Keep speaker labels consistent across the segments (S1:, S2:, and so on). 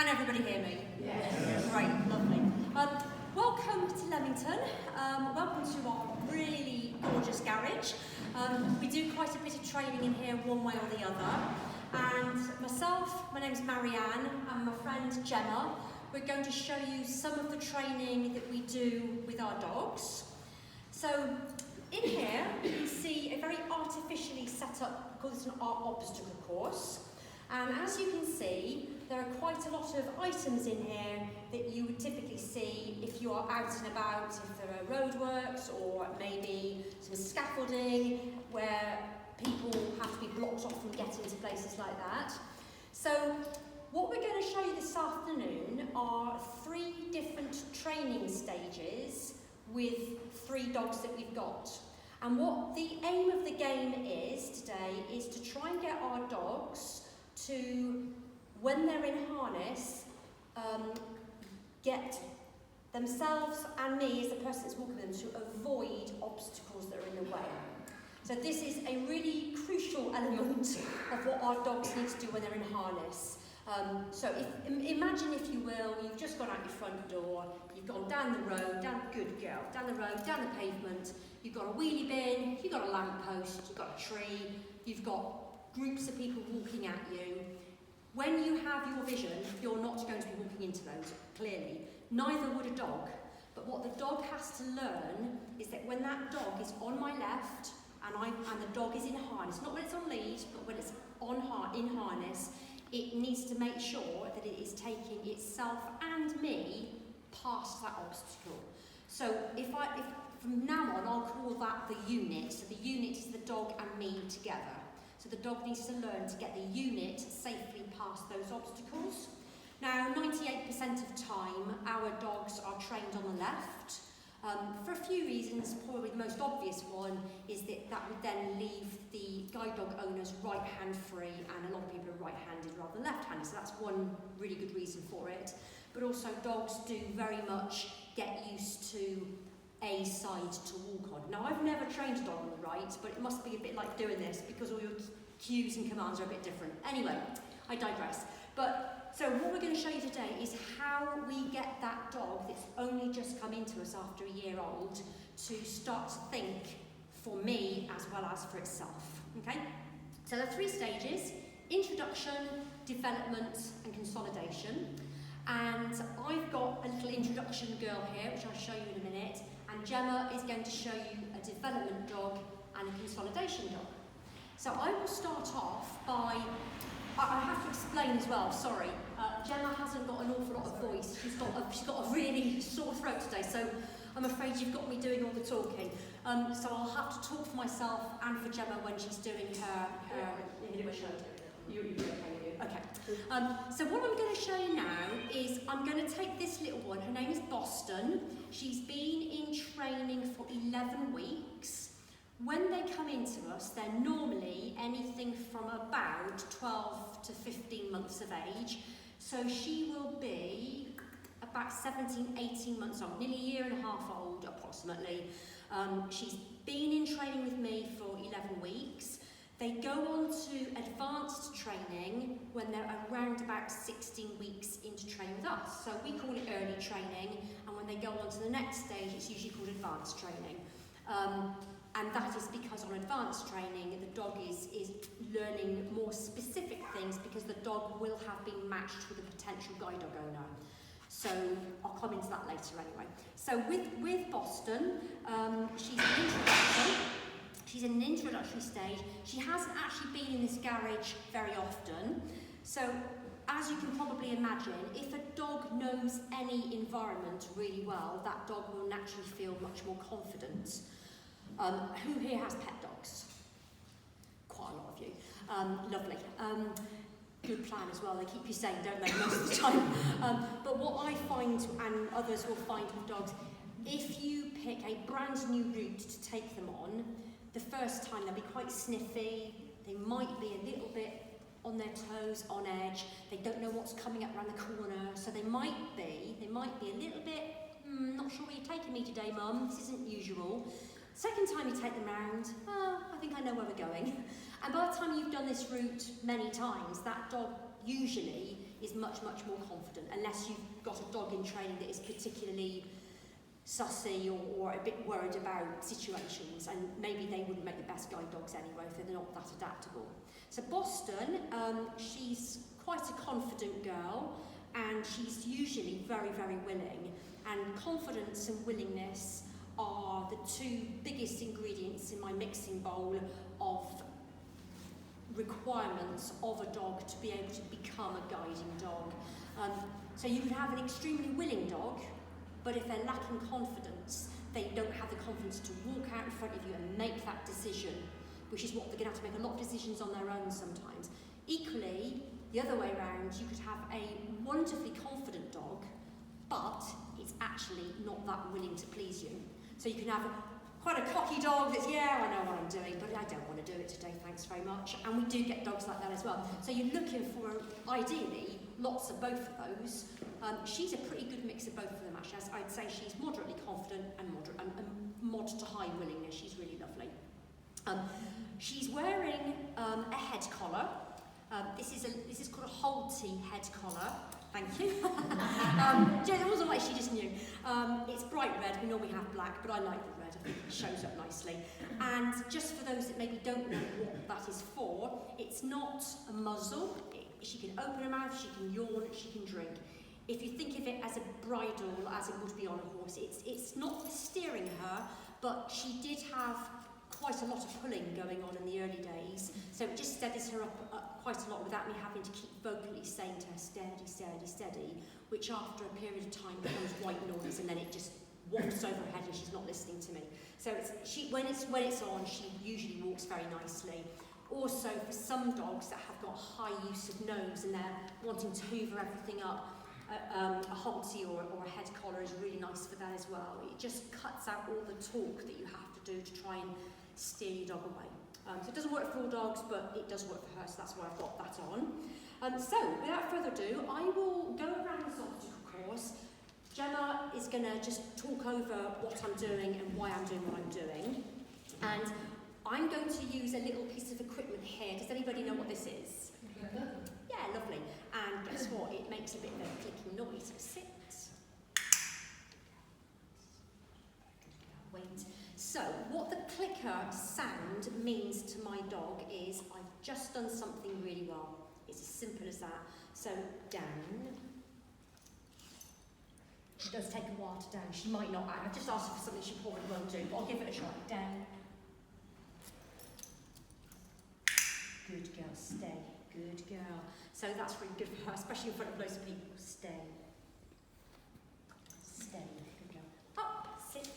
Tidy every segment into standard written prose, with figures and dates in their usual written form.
S1: everybody hear me?
S2: Yes.
S1: Great, lovely. Welcome to Leamington. Welcome to our really gorgeous garage. We do quite a bit of training in here one way or the other. And myself, my name's Marianne, and my friend Gemma, we're going to show you some of the training that we do with our dogs. So in here, you can see a very artificially set up, we call this an art obstacle course. And as you can see, there are quite a lot of items in here that you would typically see if you are out and about, if there are roadworks or maybe some scaffolding where people have to be blocked off from getting to places like that. So what we're going to show you this afternoon are 3 different training stages with 3 dogs that we've got. And what the aim of the game is today is to try and get our dogs to, when they're in harness, get themselves and me as the person that's walking them to avoid obstacles that are in the way. So this is a really crucial element of what our dogs need to do when they're in harness. So imagine, if you will, you've just gone out your front door, you've gone down the road, down the road, down the pavement, you've got a wheelie bin, you've got a lamppost, you've got a tree, you've got groups of people walking at you. When you have your vision, you're not going to be walking into those, clearly. Neither would a dog. But what the dog has to learn is that when that dog is on my left and the dog is in harness, not when it's on lead, but when it's in harness, it needs to make sure that it is taking itself and me past that obstacle. So if from now on, I'll call that the unit. So the unit is the dog and me together. So the dog needs to learn to get the unit safely past those obstacles. Now, 98% of time, our dogs are trained on the left. For a few reasons, probably the most obvious one is that would then leave the guide dog owners right hand free, and a lot of people are right-handed rather than left-handed, so that's one really good reason for it. But also dogs do very much get used to a side to walk on. Now, I've never trained a dog on the right, but it must be a bit like doing this because all your cues and commands are a bit different. Anyway, I digress. So what we're going to show you today is how we get that dog that's only just come into us after a year old to start to think for me as well as for itself. Okay? So there are 3 stages: introduction, development, and consolidation. And I've got a little introduction girl here, which I'll show you in a minute. And Gemma is going to show you a development dog and a consolidation dog. So I will start off by, I have to explain as well, sorry. Gemma hasn't got an awful lot of voice. She's got a really sore throat today, so I'm afraid you've got me doing all the talking. So I'll have to talk for myself and for Gemma when she's doing her Okay. So what I'm going to show you now is I'm going to take this little one. Her name is Boston. She's been in training for 11 weeks. When they come into us, they're normally anything from about 12 to 15 months of age. So she will be about 17, 18 months old, nearly a year and a half old approximately. She's been in training with me for 11 weeks. They go on to advanced training when they're around about 16 weeks into training with us. So we call it early training, and when they go on to the next stage, it's usually called advanced training. And that is because on advanced training, the dog is learning more specific things because the dog will have been matched with a potential guide dog owner. So I'll come into that later anyway. So with Boston, she's in an introductory stage. She hasn't actually been in this garage very often. So as you can probably imagine, if a dog knows any environment really well, that dog will naturally feel much more confident. Who here has pet dogs? Quite a lot of you. Lovely. Good plan as well. They keep you sane, don't they, most of the time? But what I find, and others will find with dogs, if you pick a brand new route to take them on, the first time they'll be quite sniffy, they might be a little bit on their toes, on edge, they don't know what's coming up around the corner, so they might be a little bit, not sure where you're taking me today, Mum, this isn't usual. Second time you take them round, I think I know where we're going. And by the time you've done this route many times, that dog usually is much, much more confident, unless you've got a dog in training that is particularly sussy or a bit worried about situations, and maybe they wouldn't make the best guide dogs anyway if they're not that adaptable. So Boston, she's quite a confident girl, and she's usually very, very willing, and confidence and willingness are the two biggest ingredients in my mixing bowl of requirements of a dog to be able to become a guiding dog. So you could have an extremely willing dog, but if they're lacking confidence, they don't have the confidence to walk out in front of you and make that decision, which is what they're going to have to make a lot of decisions on their own sometimes. Equally, the other way around, you could have a wonderfully confident dog, but it's actually not that willing to please you. So you can have quite a cocky dog that's, yeah, I know what I'm doing, but I don't want to do it today, thanks very much. And we do get dogs like that as well. So you're looking for, ideally, lots of both of those. She's a pretty good mix of both of them, actually. I'd say she's moderately confident and mod to high willingness. She's really lovely. She's wearing a head collar. This is called a Holty head collar. Thank you. It wasn't like she just knew. It's bright red. We normally have black, but I like the red. I think it shows up nicely. And just for those that maybe don't know what that is for, it's not a muzzle. She can open her mouth, she can yawn, she can drink. If you think of it as a bridle, as it would be on a horse, it's not steering her, but she did have quite a lot of pulling going on in the early days, so it just steadies her up quite a lot without me having to keep vocally saying to her, steady, steady, steady, which after a period of time becomes white noise, and then it just wafts over her head and she's not listening to me. So when it's on, she usually walks very nicely. Also, for some dogs that have got high use of nose and they're wanting to hoover everything up, a Holty or a head collar is really nice for that as well. It just cuts out all the talk that you have to do to try and steer your dog away. So it doesn't work for all dogs, but it does work for her, so that's why I've got that on. So, without further ado, I will go around this obstacle course. Gemma is going to just talk over what I'm doing and why I'm doing what I'm doing. And I'm going to use a little piece of equipment here. Does anybody know what this is? Yeah, lovely. And guess what? It makes a bit of a clicking noise. Sit. Wait. So, what the clicker sound means to my dog is I've just done something really well. It's as simple as that. So, down. It does take a while to down. She might not. I've just asked her for something she probably won't do, but I'll give it a try. Down. Good girl, stay. Good girl. So that's really good for her, especially in front of loads of people. Stay. Stay. Good girl. Up. Sit.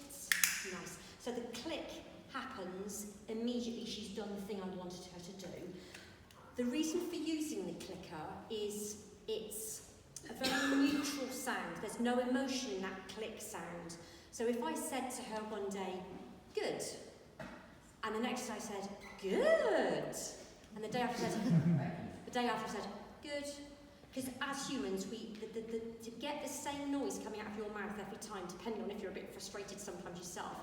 S1: Nice. So the click happens immediately she's done the thing I wanted her to do. The reason for using the clicker is it's a very neutral sound. There's no emotion in that click sound. So if I said to her one day, good, and the next day I said, good, and the day after I said, good, because as humans, to get the same noise coming out of your mouth every time, depending on if you're a bit frustrated sometimes yourself,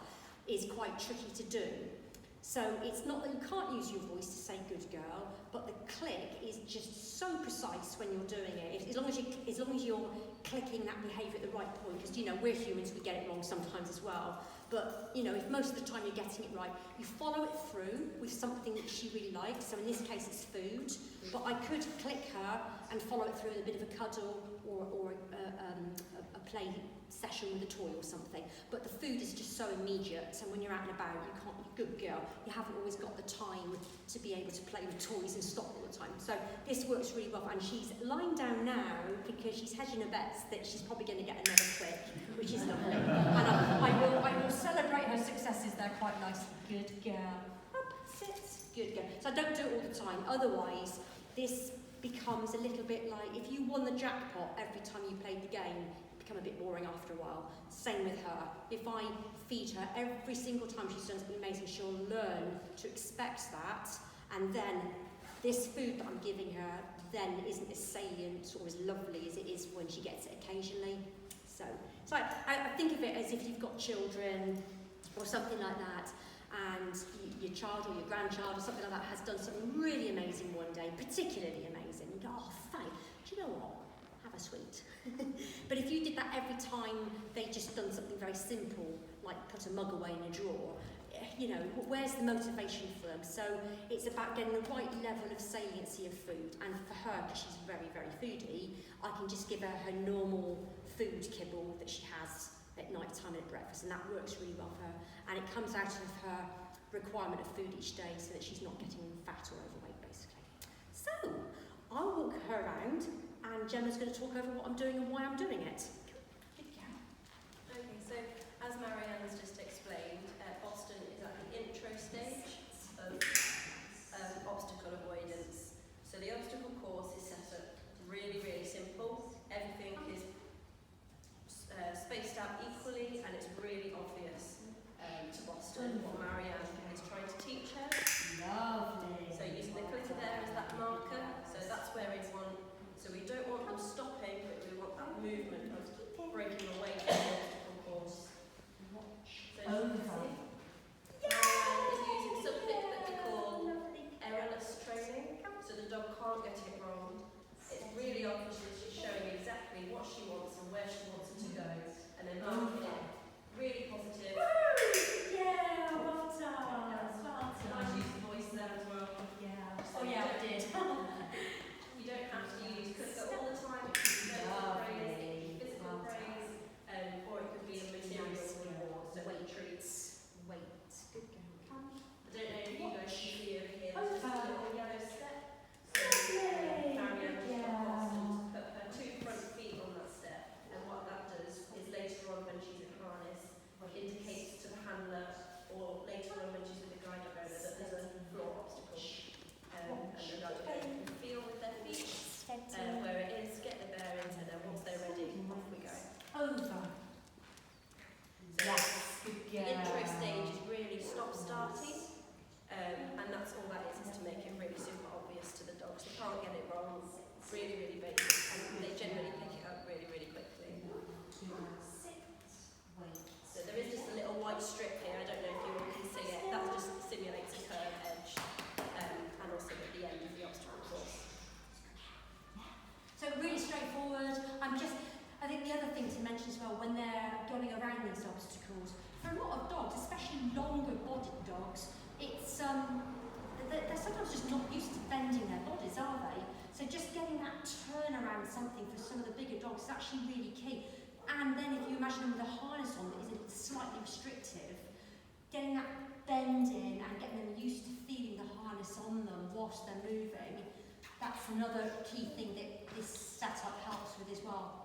S1: is quite tricky to do. So it's not that you can't use your voice to say good girl, but the click is just so precise when you're doing it. As long as you're clicking that behaviour at the right point, because we're humans, we get it wrong sometimes as well. But if most of the time you're getting it right, you follow it through with something that she really likes. So in this case, it's food. But I could click her and follow it through with a bit of a cuddle or a play session with a toy or something. But the food is just so immediate. So when you're out and about, good girl, you haven't always got the time to be able to play with toys and stop all the time. So this works really well. And she's lying down now because she's hedging her bets that she's probably going to get another click, which is lovely. And I will celebrate her successes there quite nicely. Good girl. Up, sit. Good girl. So I don't do it all the time. Otherwise, this becomes a little bit like if you won the jackpot every time you played the game, it become a bit boring after a while. Same with her. If I feed her every single time she's done something amazing, she'll learn to expect that, and then this food that I'm giving her then isn't as salient or as lovely as it is when she gets it occasionally. So I think of it as if you've got children or something like that, and your child or your grandchild or something like that has done something really amazing one day, particularly amazing. You go, oh, thank, do you know what? her sweet. But if you did that every time they just done something very simple, like put a mug away in a drawer, you know, where's the motivation for them? So it's about getting the right level of saliency of food. And for her, because she's very, very foodie, I can just give her her normal food kibble that she has at night time and at breakfast, and that works really well for her. And it comes out of her requirement of food each day so that she's not getting fat or overweight, basically. So I'll walk her around, and Gemma's going to talk over what I'm doing and why I'm doing it.
S2: Okay, so as Marianne has just explained, Boston is at the intro stage of obstacle avoidance. So the obstacle course is set up really, really simple. Everything is spaced out equally, and it's really obvious to Boston what Marianne is trying to teach her.
S1: Lovely.
S2: So using the glitter there as that marker, so that's where we want. So we don't want them stopping, but we want that movement of breaking away from the obstacle course. So as you can see, Marianne is using something that we call errorless training, so the dog can't get it wrong. It's really obvious that she's showing exactly what she wants and where she wants it to go, and then marking it really positive.
S1: Yeah, well done.
S2: Nice use of voice there as well.
S1: Yeah.
S2: So
S1: Oh yeah, I did.
S2: You don't have to use cooker all the time. It could be mental praise, it could be physical praise, or it could be a material reward. So
S1: Weight treats. Weight. Good girl. Come.
S2: I don't know if you guys can see over here.
S1: Oh,
S2: There's just a little yellow step. So
S1: Yay.
S2: Marianne just got
S1: Yeah.
S2: Boston to put her 2 front feet on that step, and what that does is later on when she's in harness, indicates to the handler, or later on when she's with the guide dog owner, that there's a floor obstacle. And the guide dog owner can feel with their feet where it is, get the bearings, and then once they're ready, off we go.
S1: Over.
S2: So
S1: Yes. Good
S2: the intro stage is really stop-starting, and that's all that is to make it really super obvious to the dogs. They can't get it wrong, really, really basic, and they generally pick it up really, really quickly. So there is just a little white strip here, I don't know if you all can see it, that just simulates a curved edge, and also at the end of the obstacle course.
S1: So really straightforward. I think the other thing to mention as well, when they're going around these obstacles, for a lot of dogs, especially longer-bodied dogs, it's they're sometimes just not used to bending their bodies, are they? So just getting that turnaround something for some of the bigger dogs is actually really key. And then if you imagine them with a harness on that is slightly restrictive, getting that bend in and getting them used to feeling the harness on them whilst they're moving, that's another key thing that this setup helps with as well.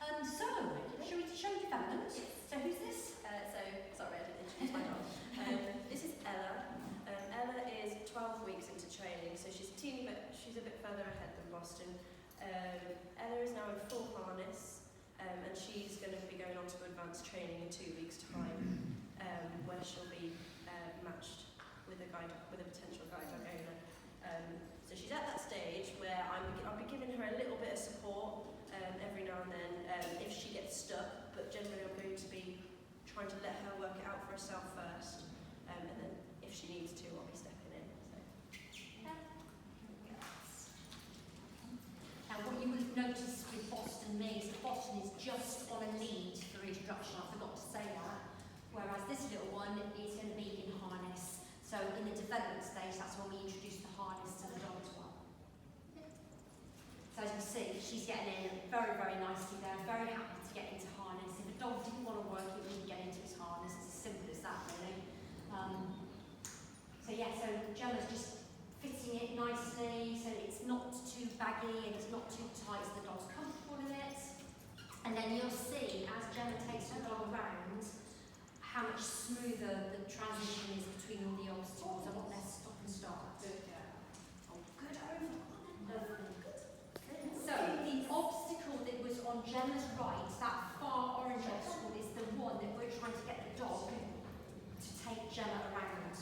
S1: So, shall we show development? So who's this?
S2: Sorry, I didn't introduce my dog. This is Ella. Ella is 12 weeks into training, so she's a bit further ahead than Boston. Ella is now in full harness, and she's going to be going on to advanced training in 2 weeks' time, where she'll be matched with a potential guide dog owner. So she's at that stage where I'll be giving her a little bit of support every now and then if she gets stuck, but generally I'm going to be trying to let her work it out for herself first, and then if she needs to, I'll be stepping in.
S1: Now what you would have noticed with Boston is that Boston is just on a lead for introduction. I forgot to say that. Whereas this little one is going to be in harness. So in the development stage, that's when we introduce the harness to the dog as well. So as you see, she's getting in very, very nicely there, very happy to get into harness. If a dog didn't want to work, it wouldn't get into his harness. It's as simple as that, really. So Gemma's just fitting it nicely, so it's not too baggy and it's not too tight, so the dog's comfortable in it. And then you'll see, as Gemma takes the dog around, how much smoother the transition is between all the obstacles. I want less stop and start. Good girl. Oh, good over. Lovely. So the obstacle that was on Gemma's right, that far orange obstacle, is the one that we're trying to get the dog to take Gemma around.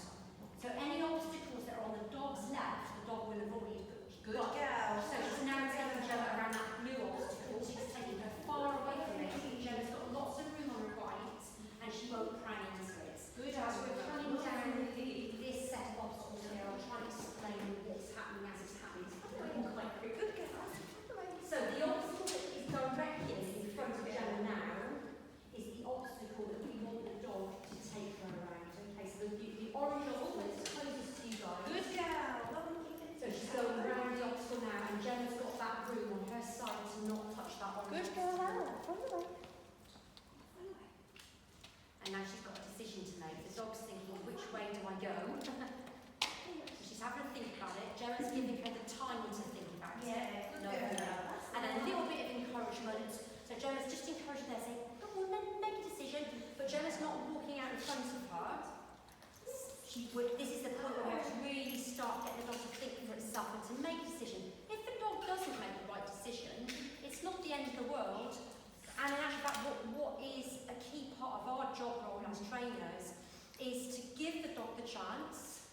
S1: So any obstacles that are on the dog's left, the dog will avoid.
S2: Good girl.
S1: So she's now taking Gemma around that blue obstacle. She's taking her far away from it. Gemma's got lots of room on her right, and she won't prang into it. Good. As we're coming down this this is the point where we have to really start getting the dog to think for itself and to make a decision. If the dog doesn't make the right decision, it's not the end of the world. And in actual fact, what is a key part of our job role as trainers is to give the dog the chance.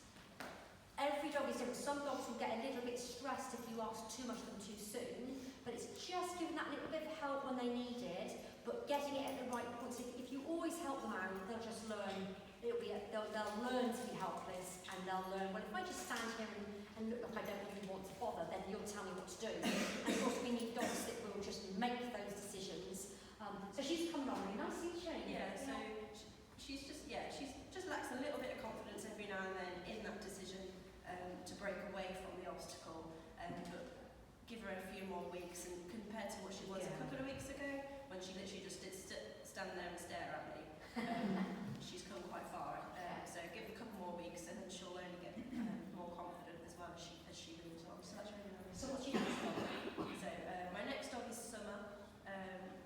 S1: Every dog is different. Some dogs will get a little bit stressed if you ask too much of them too soon, but it's just giving that little bit of help when they need it, but getting it at the right point. So if you always help them out, they'll just learn. They'll learn to be helpless, and they'll learn, well, if I just stand here and look like I don't really want to bother, then you'll tell me what to do. And of course, we need dogs that will just make those decisions. So she's come along really nicely, isn't she?
S2: Yeah, so she just lacks a little bit of confidence every now and then in that decision to break away from the obstacle, but give her a few more weeks, and compared to what she was a couple of weeks ago, when she literally just did stand there and stare at me, she's come quite far. So give her a couple more weeks, and then she'll only get more confident as well as she moves on. So that's really nice.
S1: So what's your next dog?
S2: So my next dog is Summer.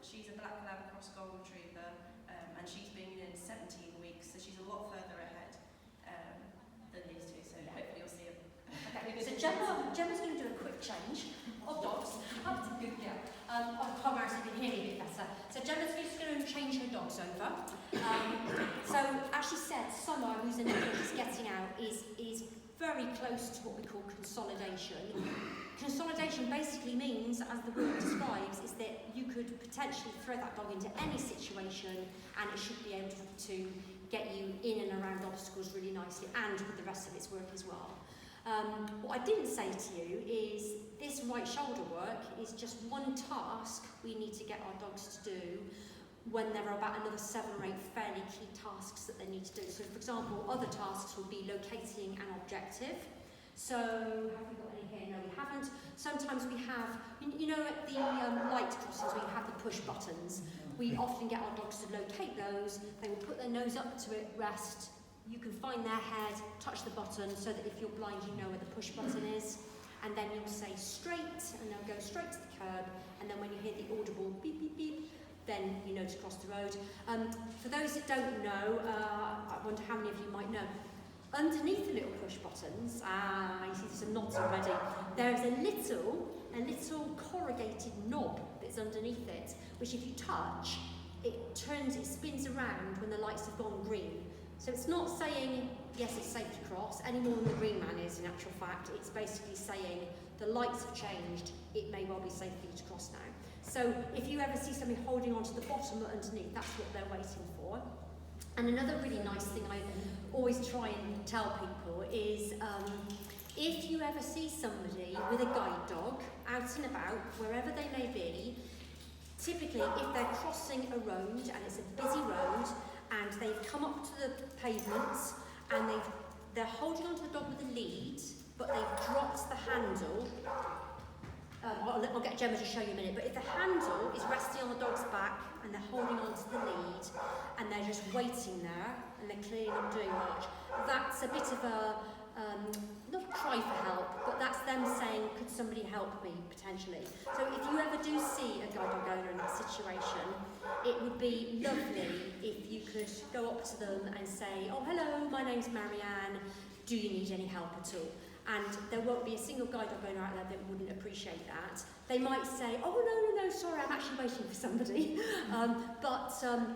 S2: She's a black lab cross golden retriever, and she's been in 17 weeks, so she's a lot further ahead than these two. So hopefully you'll see her.
S1: Okay, so Gemma's going to do a quick change of dogs. That's a good girl. Comrades, you can hear me a bit better. So Gemma's just going to change her dogs over. So as she said, Summer, who's the name she's getting out, is very close to what we call consolidation. Consolidation basically means, as the word describes, is that you could potentially throw that dog into any situation and it should be able to get you in and around obstacles really nicely, and with the rest of its work as well. What I didn't say to you is this right shoulder work is just one task we need to get our dogs to do when there are about another 7 or 8 fairly key tasks that they need to do. So for example, other tasks will be locating an objective. So have we got any here? No, we haven't. Sometimes we have, you know, at the light crossings where you have the push buttons, we often get our dogs to locate those. They will put their nose up to it, rest. You can find their head, touch the button, so that if you're blind, you know where the push button is. And then you'll say straight, and they'll go straight to the curb. And then when you hear the audible beep, beep, beep, then you know to cross the road. For those that don't know, I wonder how many of you might know, underneath the little push buttons, you see there's some nods already, there's a little corrugated knob that's underneath it, which if you touch, it spins around when the lights have gone green. So it's not saying, yes, it's safe to cross, any more than the green man is in actual fact. It's basically saying, the lights have changed, it may well be safe for you to cross now. So if you ever see somebody holding onto the bottom or underneath, that's what they're waiting for. And another really nice thing I always try and tell people is, if you ever see somebody with a guide dog out and about, wherever they may be, typically if they're crossing a road and it's a busy road and they've come up to the pavement and they're holding onto the dog with a lead, but they've dropped the handle. I'll get Gemma to show you in a minute, but if the handle is resting on the dog's back and they're holding onto the lead and they're just waiting there and they're clearly not doing much, that's a bit of a, not a cry for help, but that's them saying, could somebody help me, potentially. So if you ever do see a guide dog owner in that situation, it would be lovely if you could go up to them and say, oh, hello, my name's Marianne, do you need any help at all? And there won't be a single guide dog owner out there that wouldn't appreciate that. They might say, oh, no, sorry, I'm actually waiting for somebody. But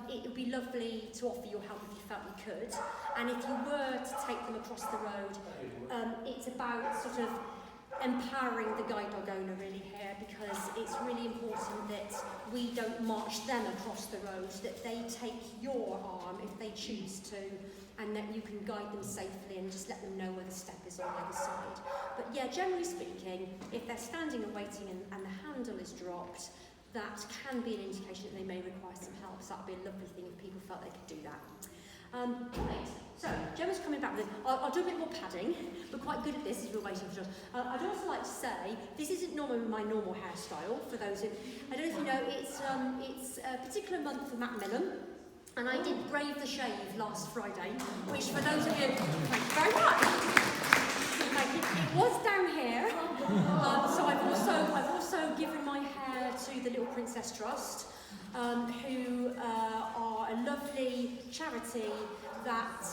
S1: it would be lovely to offer your help if you felt you could. And if you were to take them across the road, it's about sort of empowering the guide dog owner really here, because it's really important that we don't march them across the road, that they take your arm if they choose to, and that you can guide them safely and just let them know where the step is on the other side. But yeah, generally speaking, if they're standing and waiting and the handle is dropped, that can be an indication that they may require some help. So that would be a lovely thing if people felt they could do that. Right, so Gemma's coming back with it. I'll do a bit more padding. We're quite good at this as we're waiting for us. I'd also like to say, this isn't normally my normal hairstyle, for those who, I don't know if you know, it's a particular month for Macmillan. And I did brave the shave last Friday, which for those of you, thank you very much. It was down here, so I've also given my hair to the Little Princess Trust. who are a lovely charity that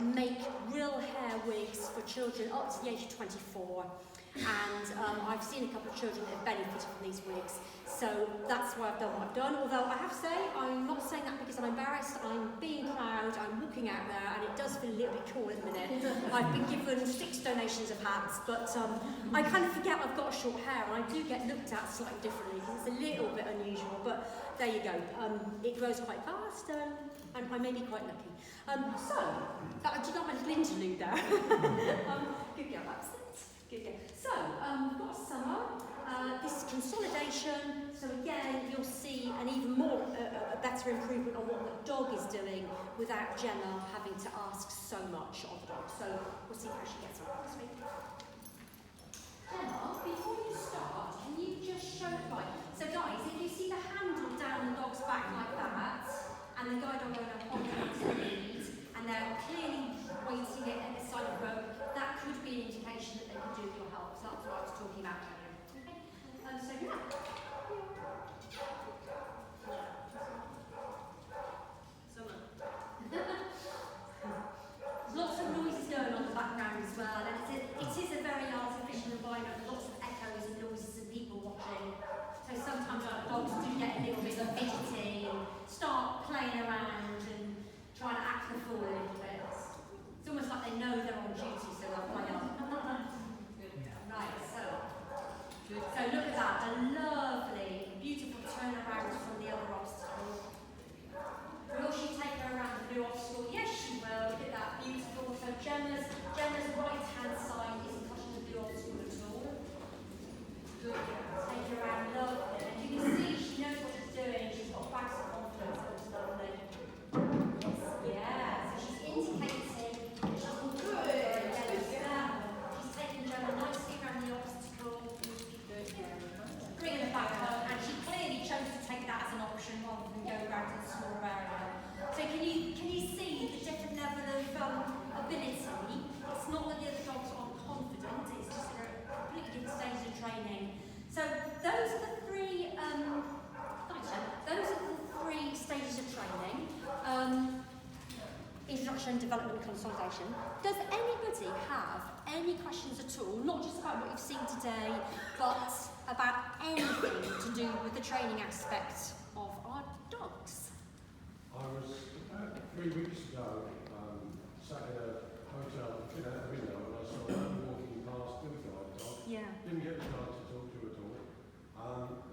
S1: make real hair wigs for children up to the age of 24. And I've seen a couple of children that have benefited from these wigs, so that's why I've done what I've done. Although I have to say, I'm not saying that because I'm embarrassed, I'm being proud, I'm walking out there, and it does feel a little bit cool at the minute. I've been given 6 donations of hats, but I kind of forget I've got short hair, and I do get looked at slightly differently because it's a little bit unusual, but there you go. It grows quite fast, and I may be quite lucky. So, do you know my little interlude there? Good girl, that's it. Good girl. So, we've got summer. This is consolidation. So again, you'll see an even more, a better improvement on what the dog is doing without Gemma having to ask so much of the dog. So we'll see how she gets on this week. Gemma, before you start, can you just show it right? So guys, if you see the handle down the dog's back like that, and the guide dog owner holding onto the lead, and they're clearly waiting at the side of the road, that could be an indication that they can do with your help. So that's what I was talking about earlier. Okay? So yeah. There's lots of noises going on in the background as well, and it is a very artificial environment. Lots of echoes and noises and people watching. So sometimes our dogs do get a little bit fidgety and start playing around and trying to act the fool a little bit. It's almost like they know they're on duty, so they'll play up. Right, so look at that, a lovely, beautiful turnaround from the other obstacle. Will she take her around the blue obstacle? Yes, she will. Look at that, beautiful. So Gemma's right-hand side isn't touching the blue obstacle at all. Good. Take her around, lovely. And you can see she knows what she's doing. She's got bags of confidence, which is lovely. Yeah, so she's indicating she's good. She's taking Gemma nicely around the obstacle. Bringing her back up, and she clearly chose to take that as an option rather than go around to the smaller area. So can you see the different level of ability? It's not that the other dogs aren't confident, it's just they're at completely different stages of training. So those are the three stages of training. Introduction, development, and consolidation. Does anybody have any questions at all, not just about what you've seen today, but about anything to do with the training aspect of our dogs?
S3: I was about 3 weeks ago sat in a hotel, looking out the window, and I saw a man walking past with a guide dog.
S1: Yeah.
S3: Didn't get a chance to talk to at all.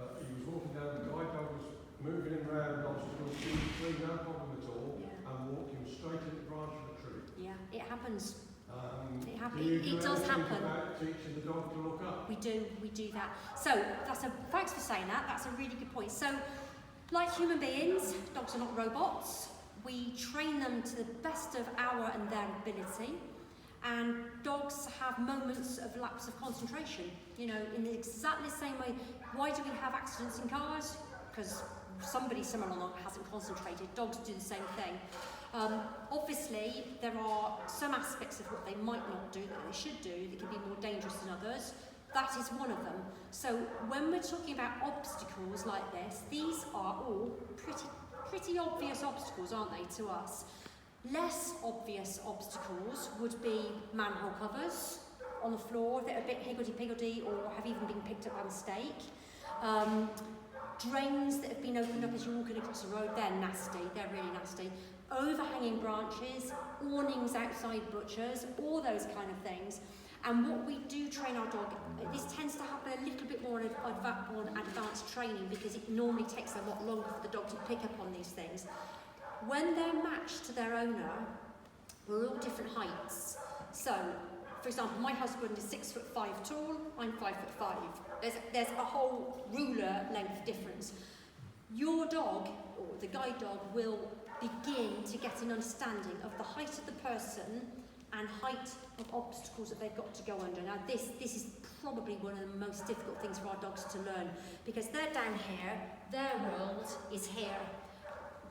S3: But he was walking down, the guide dog was moving him around obstacles, free, no problem at all, and walked him straight in the branch of the tree.
S1: Yeah, it happens. It happens.
S3: Do you
S1: It does happen.
S3: About teaching the dog to look up?
S1: We do that. So thanks for saying that. That's a really good point. So, like human beings, dogs are not robots. We train them to the best of our and their ability. And dogs have moments of lapse of concentration. You know, in exactly the same way. Why do we have accidents in cars? Because somebody somewhere along hasn't concentrated. Dogs do the same thing. Obviously, there are some aspects of what they might not do that they should do that can be more dangerous than others. That is one of them. So when we're talking about obstacles like this, these are all pretty obvious obstacles, aren't they, to us? Less obvious obstacles would be manhole covers on the floor that are a bit higgledy-piggledy or have even been picked up by mistake. Drains that have been opened up as you're walking across the road, they're nasty, they're really nasty. Overhanging branches, awnings outside butchers, all those kind of things. And what we do train our dog, this tends to happen a little bit more on advanced training because it normally takes a lot longer for the dog to pick up on these things. When they're matched to their owner, we're all different heights. So, for example, my husband is 6'5" tall, I'm 5'5". There's a whole ruler length difference. Your dog, or the guide dog, will begin to get an understanding of the height of the person and height of obstacles that they've got to go under. Now this is probably one of the most difficult things for our dogs to learn because they're down here, their world is here.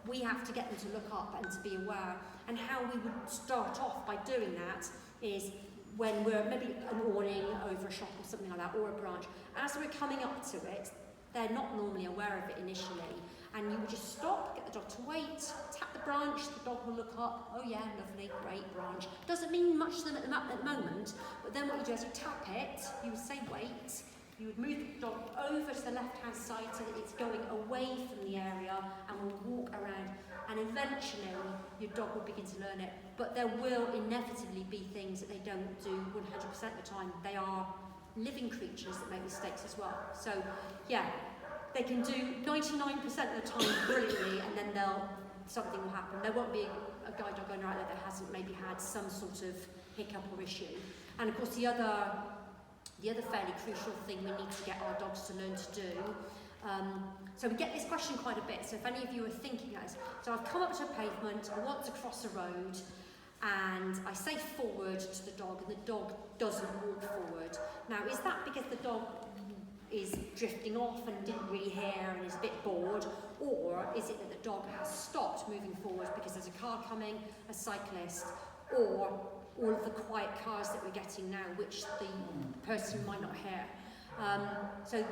S1: We have to get them to look up and to be aware. And how we would start off by doing that is when we're maybe an awning over a shop or something like that, or a branch. As we're coming up to it, they're not normally aware of it initially. And you would just stop, get the dog to wait, tap the branch, the dog will look up, oh yeah, lovely, great branch. Doesn't mean much to them at the moment, but then what you do is you tap it, you would say wait, you would move the dog over to the left-hand side so that it's going away from the area and will walk around. And eventually, your dog will begin to learn it. But there will inevitably be things that they don't do 100% of the time. They are living creatures that make mistakes as well. So, yeah, they can do 99% of the time brilliantly, and then something will happen. There won't be a guide dog owner out there that hasn't maybe had some sort of hiccup or issue. And of course, the other fairly crucial thing we need to get our dogs to learn to do. So we get this question quite a bit. So if any of you are thinking as, so I've come up to a pavement, I want to cross a road, and I say forward to the dog, and the dog doesn't walk forward. Now, is that because the dog is drifting off and didn't really hear and is a bit bored, or is it that the dog has stopped moving forward because there's a car coming, a cyclist, or all of the quiet cars that we're getting now, which the person might not hear? So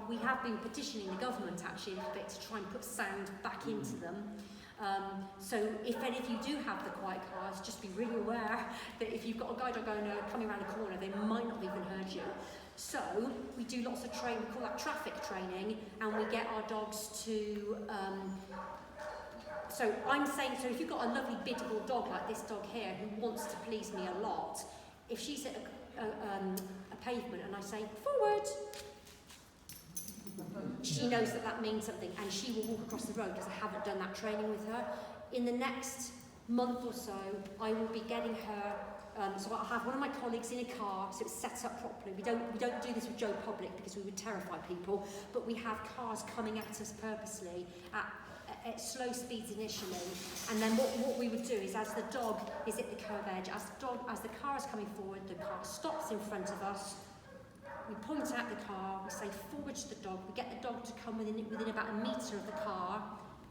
S1: we have been petitioning the government actually a little bit to try and put sound back into them. So if any of you do have the quiet cars, just be really aware that if you've got a guide dog owner coming around a corner, they might not have even heard you. So we do lots of training, we call that traffic training, and we get our dogs to, so I'm saying, so if you've got a lovely biddable dog like this dog here who wants to please me a lot, if she's at a pavement and I say, forward, she knows that means something, and she will walk across the road because I haven't done that training with her. In the next month or so, I will be getting her, so I'll have one of my colleagues in a car, so it's set up properly. We don't do this with Joe Public because we would terrify people, but we have cars coming at us purposely at slow speeds initially, and then what we would do is, as the dog is at the curve edge, as the car is coming forward, the car stops in front of us. We point out the car, we say forward to the dog, we get the dog to come within about a metre of the car,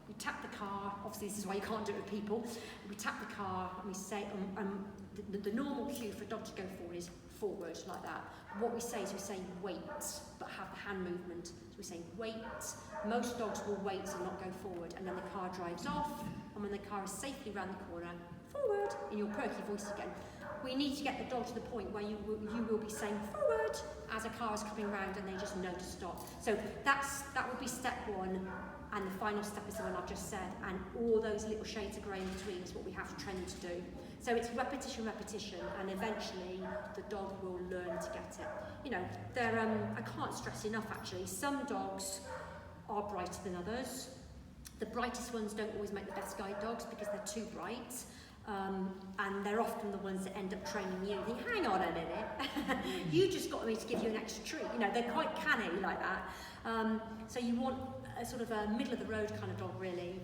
S1: we tap the car, obviously this is why you can't do it with people, we tap the car and we say, the normal cue for a dog to go forward is forward, like that. What we say is we say wait, but have the hand movement. So we say wait, most dogs will wait and not go forward, and then the car drives off, and when the car is safely round the corner, forward, in your perky voice again. We need to get the dog to the point where you will be saying forward as a car is coming round and they just know to stop. So that would be step one, and the final step is the one I've just said, and all those little shades of grey in between is what we have to train to do. So it's repetition, and eventually the dog will learn to get it. You know, I can't stress enough actually, some dogs are brighter than others. The brightest ones don't always make the best guide dogs because they're too bright. And they're often the ones that end up training you. You think, hang on a minute, you just got me to give you an extra treat. You know, they're quite canny like that. So you want a sort of a middle of the road kind of dog, really.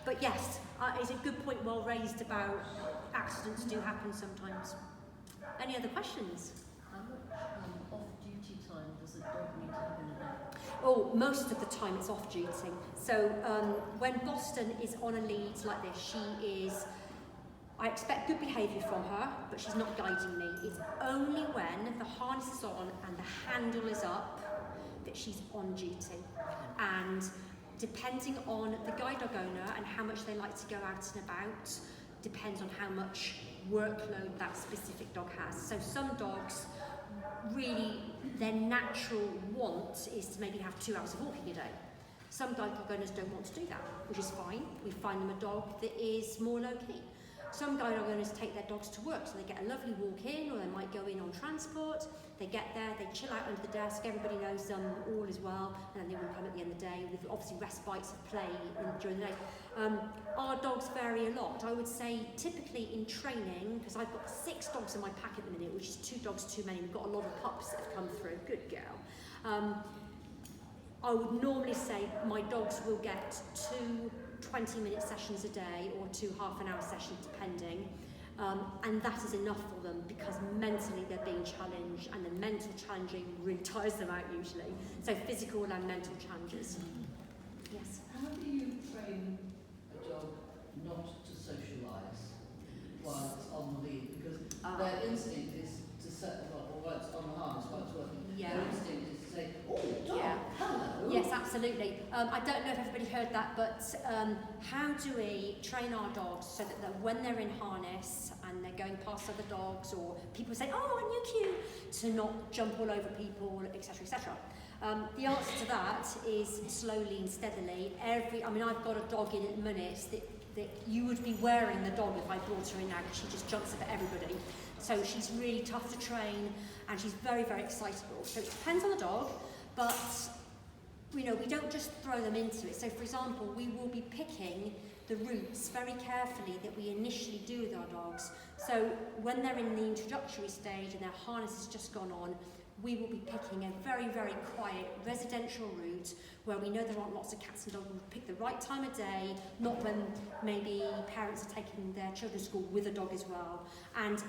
S1: But yes, it's a good point, well raised, about accidents do happen sometimes. Any other questions?
S4: How much off-duty time does a dog need to have in a day?
S1: Oh, most of the time it's off-duty. So when Boston is on a lead like this, I expect good behaviour from her, but she's not guiding me. It's only when the harness is on and the handle is up that she's on duty. And depending on the guide dog owner and how much they like to go out and about, depends on how much workload that specific dog has. So some dogs, really, their natural want is to maybe have 2 hours of walking a day. Some guide dog owners don't want to do that, which is fine. We find them a dog that is more low-key. Some guide dog owners take their dogs to work, so they get a lovely walk in, or they might go in on transport. They get there, they chill out under the desk, everybody knows them, all is well, and then they will come at the end of the day with obviously respites of play during the day. Our dogs vary a lot. I would say typically in training, because I've got 6 dogs in my pack at the minute, which is 2 dogs too many. We've got a lot of pups that have come through. Good girl. I would normally say my dogs will get 2 20-minute sessions a day or 2 half-an-hour sessions depending, and that is enough for them because mentally they're being challenged, and the mental challenging really tires them out usually. So physical and mental challenges. Yes?
S4: How do you train a dog not to socialise while it's on the lead? Because their instinct is to set them up, or while it's on the harness, while it's working.
S1: Yeah.
S4: Their instinct is to say, oh, dog,
S1: Yeah.
S4: hello.
S1: Yes, absolutely. absolutely. I don't know if everybody heard that, but how do we train our dogs so that when they're in harness and they're going past other dogs, or people say, oh, aren't you cute, to not jump all over people, etc., etc. The answer to that is slowly and steadily. I've got a dog in at the minute that you would be wearing the dog if I brought her in now, because she just jumps up at everybody. So she's really tough to train, and she's very, very excitable. So it depends on the dog, but we don't just throw them into it. So for example, we will be picking the routes very carefully that we initially do with our dogs. So when they're in the introductory stage and their harness has just gone on, we will be picking a very, very quiet residential route where we know there aren't lots of cats and dogs. We'll pick the right time of day, not when maybe parents are taking their children to school with a dog as well. And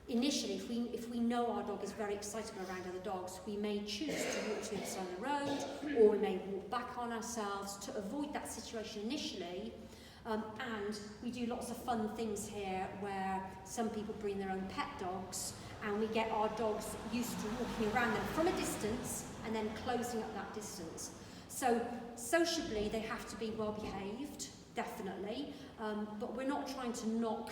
S1: initially, if we know our dog is very excitable around other dogs, we may choose to walk to the other side of the road, or we may walk back on ourselves to avoid that situation initially. And we do lots of fun things here where some people bring their own pet dogs, and we get our dogs used to walking around them from a distance and then closing up that distance. So sociably, they have to be well behaved, definitely, but we're not trying to knock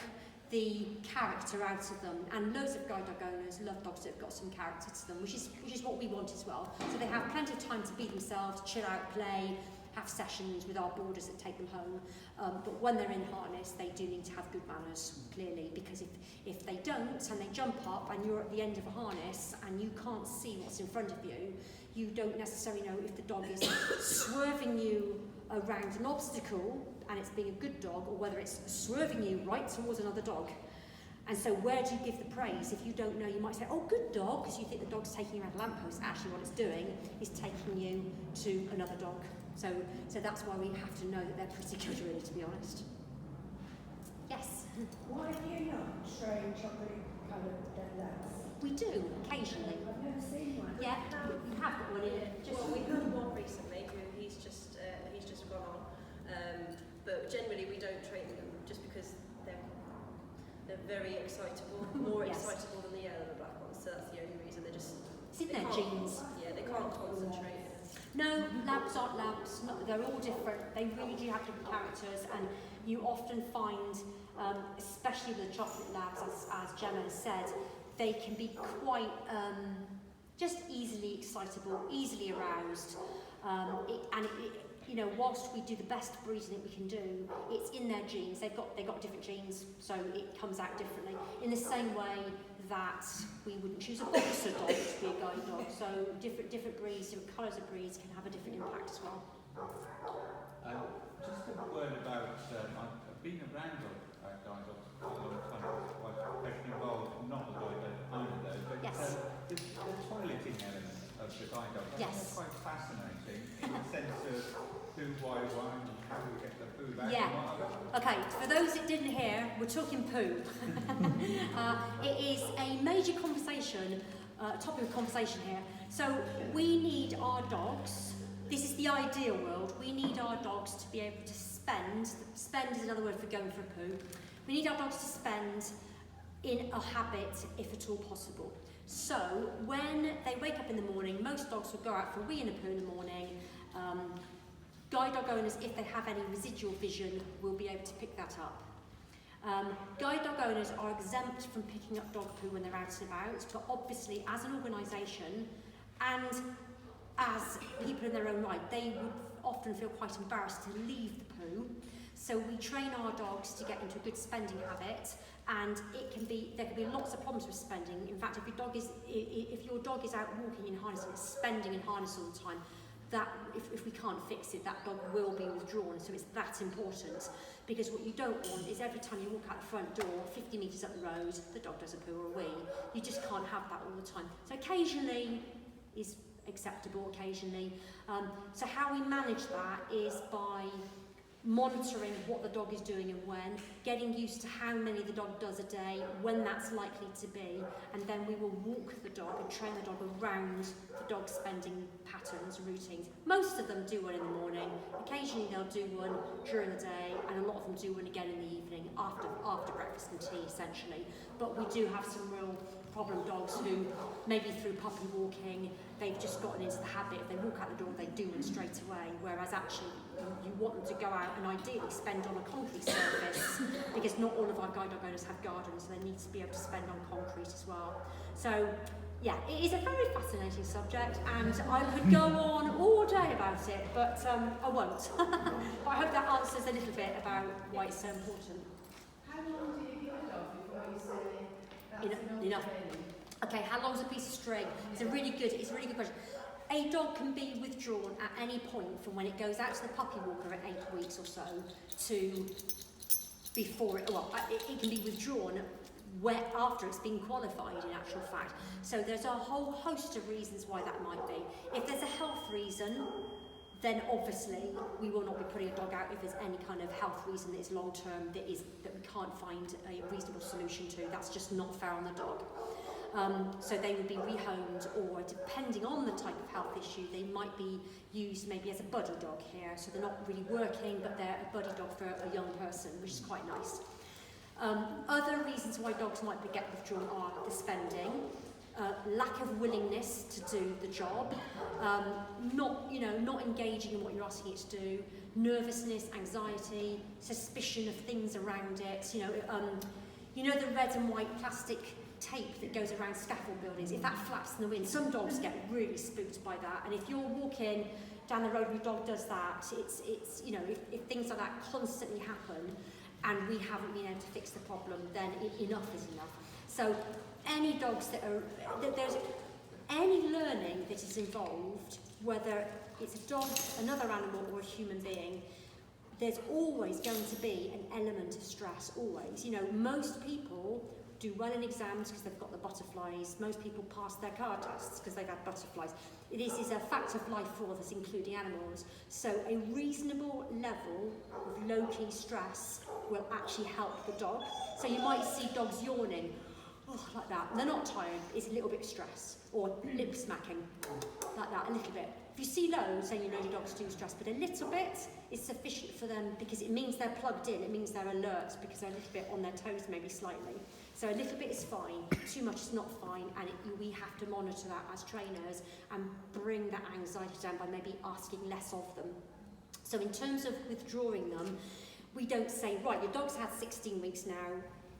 S1: the character out of them. And loads of guide dog owners love dogs that have got some character to them, which is what we want as well. So they have plenty of time to be themselves, chill out, play, have sessions with our boarders that take them home. But when they're in harness, they do need to have good manners, clearly, because if they don't and they jump up and you're at the end of a harness and you can't see what's in front of you, you don't necessarily know if the dog is swerving you around an obstacle and it's being a good dog, or whether it's swerving you right towards another dog. And so where do you give the praise? If you don't know, you might say, oh, good dog, because you think the dog's taking you around a lamppost. Actually what it's doing is taking you to another dog. So that's why we have to know that they're pretty good, really, to be honest. Yes?
S5: Why do you not train chocolate-coloured labs?
S1: We do, occasionally.
S5: I've never seen one.
S1: Yeah, we have got one here.
S2: We had one recently who he's just gone on. But generally we don't train them just because they're very excitable, more
S1: Yes.
S2: excitable than the yellow and the black ones. So that's the only reason.
S1: It's in
S2: they
S1: their
S2: can't-
S1: genes.
S2: Yeah, they can't concentrate.
S1: No, labs aren't labs. No, they're all different. They really do have different characters, and you often find, especially with the chocolate labs, as Gemma has said, they can be quite just easily excitable, easily aroused. Whilst we do the best breeding that we can do, it's in their genes. They've got different genes, so it comes out differently. In the same way that we wouldn't choose a boxer dog to be a guide dog. So different breeds, different colours of breeds can have a different impact as well.
S6: Just a word about, I've been around guide dogs for a long time, quite professionally involved, not a guide dog owner though, but
S1: Yes.
S6: the toileting element of the guide dog,
S1: Yes.
S6: that's quite fascinating in the sense of who, why, and how we get the food out.
S1: Yeah. Okay, for those that didn't hear, we're talking poo. It is a major conversation, topic of conversation here. So we need our dogs, this is the ideal world, we need our dogs to be able to spend is another word for going for a poo. We need our dogs to spend in a habit if at all possible. So when they wake up in the morning, most dogs will go out for a wee and a poo in the morning. Guide dog owners, if they have any residual vision, will be able to pick that up. Guide dog owners are exempt from picking up dog poo when they're out and about, but obviously as an organisation and as people in their own right, they would often feel quite embarrassed to leave the poo. So we train our dogs to get into a good spending habit, and there can be lots of problems with spending. In fact, if your dog is out walking in harness and it's spending in harness all the time, that if we can't fix it, that dog will be withdrawn. So it's that important, because what you don't want is every time you walk out the front door, 50 metres up the road, the dog does a poo or a wee. You just can't have that all the time. So occasionally is acceptable, occasionally. So how we manage that is by monitoring what the dog is doing and when, getting used to how many the dog does a day, when that's likely to be, and then we will walk the dog and train the dog around the dog spending patterns, routines. Most of them do one in the morning, occasionally they'll do one during the day, and a lot of them do one again in the evening after breakfast and tea, essentially. But we do have some real problem dogs who, maybe through puppy walking, they've just gotten into the habit, if they walk out the door, they do it straight away, whereas actually you want them to go out and ideally spend on a concrete surface, because not all of our guide dog owners have gardens, so they need to be able to spend on concrete as well. So yeah, it is a very fascinating subject, and I could go on all day about it, but I won't. But I hope that answers a little bit about why it's so important.
S7: How long do you give a dog before you say that's enough training?
S1: Okay, how long's a piece of string? It's a really good question. A dog can be withdrawn at any point from when it goes out to the puppy walker at 8 weeks or so to before it, it can be withdrawn after it's been qualified, in actual fact. So there's a whole host of reasons why that might be. If there's a health reason, then obviously we will not be putting a dog out if there's any kind of health reason that is long term, that we can't find a reasonable solution to. That's just not fair on the dog. So they would be rehomed, or depending on the type of health issue, they might be used maybe as a buddy dog here. So they're not really working, but they're a buddy dog for a young person, which is quite nice. Other reasons why dogs might get withdrawn are the spending, lack of willingness to do the job, not engaging in what you're asking it to do, nervousness, anxiety, suspicion of things around it. The red and white plastic tape that goes around scaffold buildings. If that flaps in the wind, some dogs get really spooked by that. And if you're walking down the road and your dog does that, it's if things like that constantly happen, and we haven't been able to fix the problem, then enough is enough. So any dogs there's any learning that is involved, whether it's a dog, another animal, or a human being, there's always going to be an element of stress, always. Most people do well in exams because they've got the butterflies. Most people pass their car tests because they've had butterflies. This is a fact of life for us, including animals. So a reasonable level of low-key stress will actually help the dog. So you might see dogs yawning, like that. And they're not tired, it's a little bit of stress. Or lip smacking, like that, a little bit. If you see loads, then you know your dog's too stressed, but a little bit is sufficient for them, because it means they're plugged in, it means they're alert, because they're a little bit on their toes, maybe slightly. So a little bit is fine, too much is not fine, and we have to monitor that as trainers and bring that anxiety down by maybe asking less of them. So in terms of withdrawing them, we don't say, right, your dog's had 16 weeks now,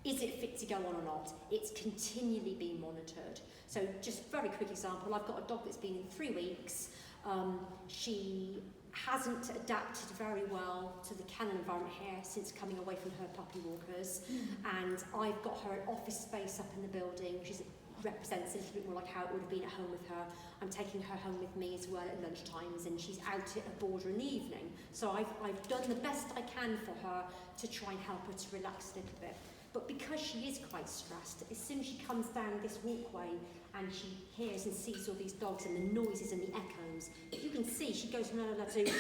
S1: is it fit to go on or not? It's continually being monitored. So just very quick example, I've got a dog that's been in 3 weeks. She hasn't adapted very well to the kennel environment here since coming away from her puppy walkers, and I've got her an office space up in the building, which represents a little bit more like how it would have been at home with her. I'm taking her home with me as well at lunchtimes, and she's out at a border in the evening. So I've done the best I can for her to try and help her to relax a little bit. But because she is quite stressed, as soon as she comes down this walkway and she hears and sees all these dogs and the noises and the echoes, you can see she goes from another to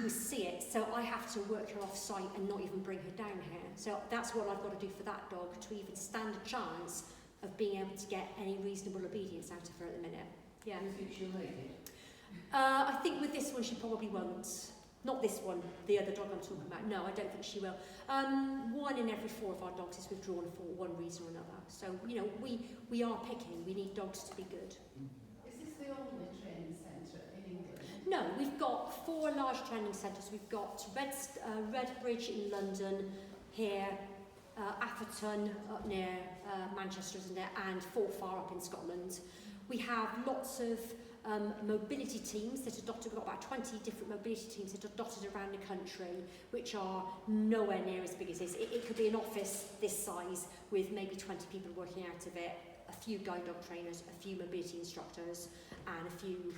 S1: we see it. So I have to work her off site and not even bring her down here. So that's what I've got to do for that dog to even stand a chance of being able to get any reasonable obedience out of her at the minute. Yeah.
S4: Do you think she'll make it?
S1: I think with this one she probably won't. Not this one, the other dog I'm talking about. No, I don't think she will. 1 in every 4 of our dogs is withdrawn for one reason or another. So, we are picking. We need dogs to be good.
S7: Is this the only training centre in England?
S1: No, we've got 4 large training centres. We've got Redbridge in London, here, Atherton up near Manchester, isn't it? And Forfar up in Scotland. We have lots of mobility teams that are dotted. We've got about 20 different mobility teams that are dotted around the country, which are nowhere near as big as this. It could be an office this size with maybe 20 people working out of it, a few guide dog trainers, a few mobility instructors, and a few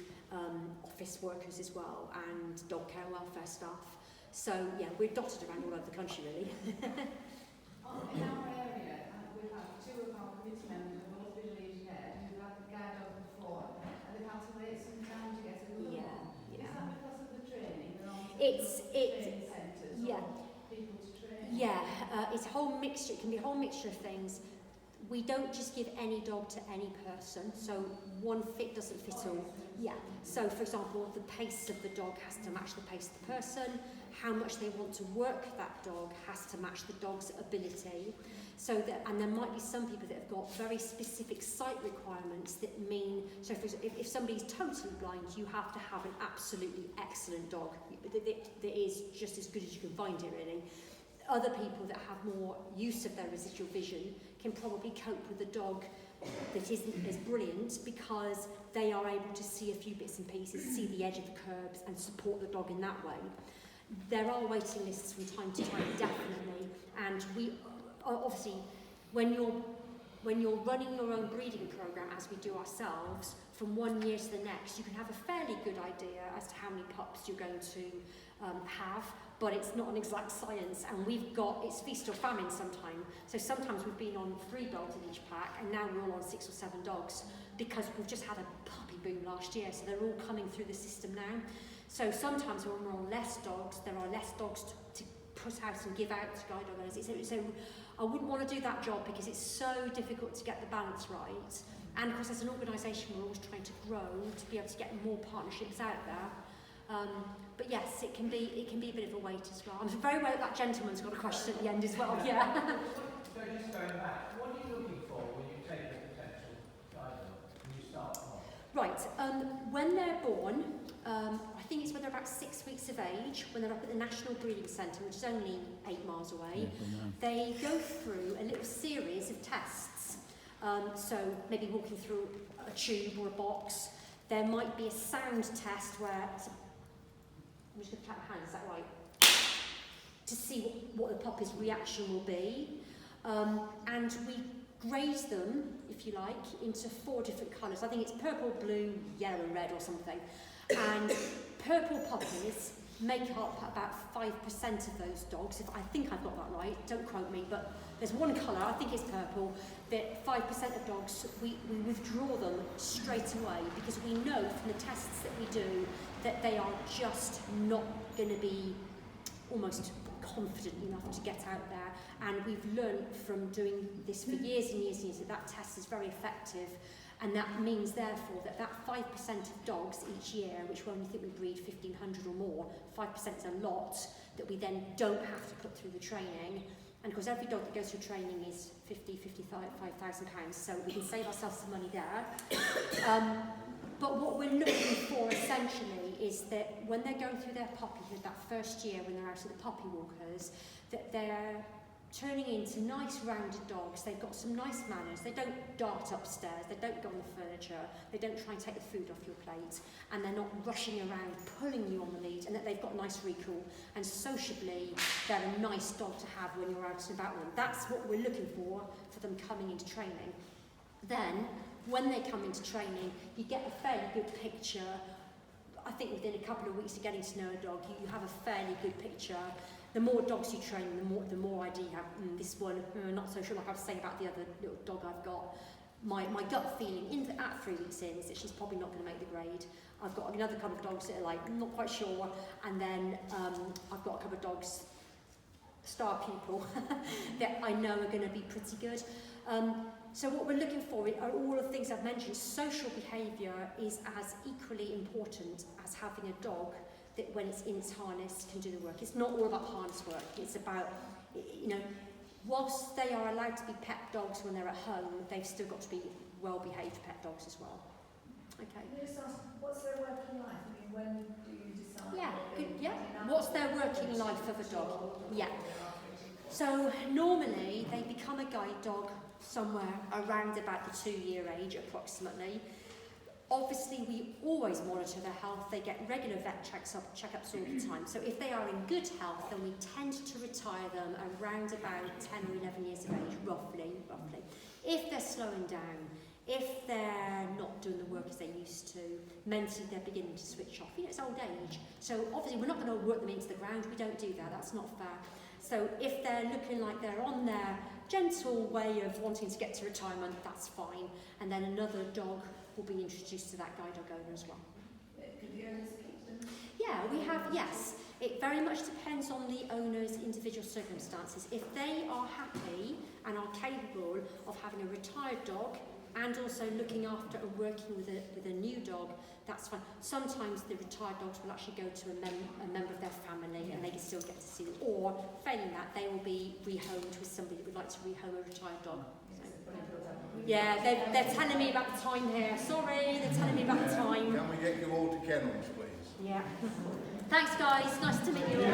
S1: office workers as well, and dog care welfare staff. So yeah, we're dotted around all over the country really.
S7: In our area, we've had 2 of our committee members who have both been lead care, who've had the guide dog before, and they've had to wait some time to get a good one. Is that because of the training? Training centres or people to train?
S1: Yeah, it's a whole mixture. It can be a whole mixture of things. We don't just give any dog to any person, so one fit doesn't fit all. Yeah, so for example, the pace of the dog has to match the pace of the person, how much they want to work that dog has to match the dog's ability. So that, and there might be some people that have got very specific sight requirements that mean, so if somebody's totally blind, you have to have an absolutely excellent dog that is just as good as you can find it, really. Other people that have more use of their residual vision can probably cope with a dog that isn't as brilliant because they are able to see a few bits and pieces, see the edge of the curbs and support the dog in that way. There are waiting lists from time to time, definitely, and we obviously, when you're running your own breeding program, as we do ourselves, from 1 year to the next, you can have a fairly good idea as to how many pups you're going to have, but it's not an exact science, and it's feast or famine sometimes. So sometimes we've been on 3 dogs in each pack, and now we're all on 6 or 7 dogs, because we've just had a puppy boom last year, so they're all coming through the system now. So sometimes when we're on less dogs, there are less dogs to put out and give out to guide dog owners. So I wouldn't want to do that job because it's so difficult to get the balance right. And of course, as an organisation, we're always trying to grow to be able to get more partnerships out there. But yes, it can be a bit of a wait as well. I'm very aware that gentleman's got a question at the end as well. Yeah.
S8: So just going back, what are you looking for when you take a potential guide dog when you start off?
S1: Right. When they're born, I think it's when they're about 6 weeks of age, when they're up at the National Breeding Centre, which is only 8 miles away, they go through a little series of tests. So maybe walking through a tube or a box. There might be a sound test where, I'm just going to clap my hands, is that right? To see what the puppy's reaction will be. And we grade them, if you like, into 4 different colours. I think it's purple, blue, yellow and red or something. And purple puppies make up about 5% of those dogs. If I think I've got that right, don't quote me, but there's one colour, I think it's purple, that 5% of dogs, we withdraw them straight away because we know from the tests that we do that they are just not going to be almost confident enough to get out there. And we've learned from doing this for years and years and years that test is very effective. And that means, therefore, that 5% of dogs each year, which we only think we breed 1,500 or more, 5% is a lot, that we then don't have to put through the training. And of course, every dog that goes through training is £55,000, so we can save ourselves some money there. But what we're looking for, essentially, is that when they're going through their puppyhood, that first year when they're out of the puppy walkers, that they're turning into nice rounded dogs. They've got some nice manners. They don't dart upstairs. They don't go on the furniture. They don't try and take the food off your plate. And they're not rushing around, pulling you on the lead. And that they've got nice recall. And sociably, they're a nice dog to have when you're out and about with them. That's what we're looking for them coming into training. Then, when they come into training, you get a fairly good picture. I think within a couple of weeks of getting to know a dog, you have a fairly good picture. The more dogs you train, the more idea you have. This one, not so sure, like I was saying about the other little dog I've got. My gut feeling at 3 weeks in is that she's probably not going to make the grade. I've got another couple of dogs that are like, not quite sure. And then I've got a couple of dogs, star pupil, that I know are going to be pretty good. So what we're looking for are all of the things I've mentioned. Social behaviour is as equally important as having a dog that when it's in its harness can do the work. It's not all about harness work. It's about, whilst they are allowed to be pet dogs when they're at home, they've still got to be well-behaved pet dogs as well. Okay.
S7: Can you just ask, what's their working life? I mean, when do you decide?
S1: Yeah, good, yeah. What's their working life of a dog? Yeah. So normally they become a guide dog somewhere around about the 2-year age approximately. Obviously, we always monitor their health. They get regular vet checkups all the time. So if they are in good health, then we tend to retire them around about 10 or 11 years of age, roughly. If they're slowing down, if they're not doing the work as they used to, mentally they're beginning to switch off. It's old age. So obviously we're not going to work them into the ground. We don't do that. That's not fair. So if they're looking like they're on their gentle way of wanting to get to retirement, that's fine. And then another dog will be introduced to that guide dog owner as well.
S7: Could the owners keep them?
S1: Yeah, we have, yes. It very much depends on the owner's individual circumstances. If they are happy and are capable of having a retired dog and also looking after and working with a new dog, that's fine. Sometimes the retired dogs will actually go to a member of their family and they can still get to see them, or failing that, they will be rehomed with somebody that would like to rehome a retired dog. Yeah, they're telling me about the time here. Sorry, they're telling me about the time.
S9: Can we get you all to kennels, please?
S1: Yeah. Thanks, guys. Nice to meet you all.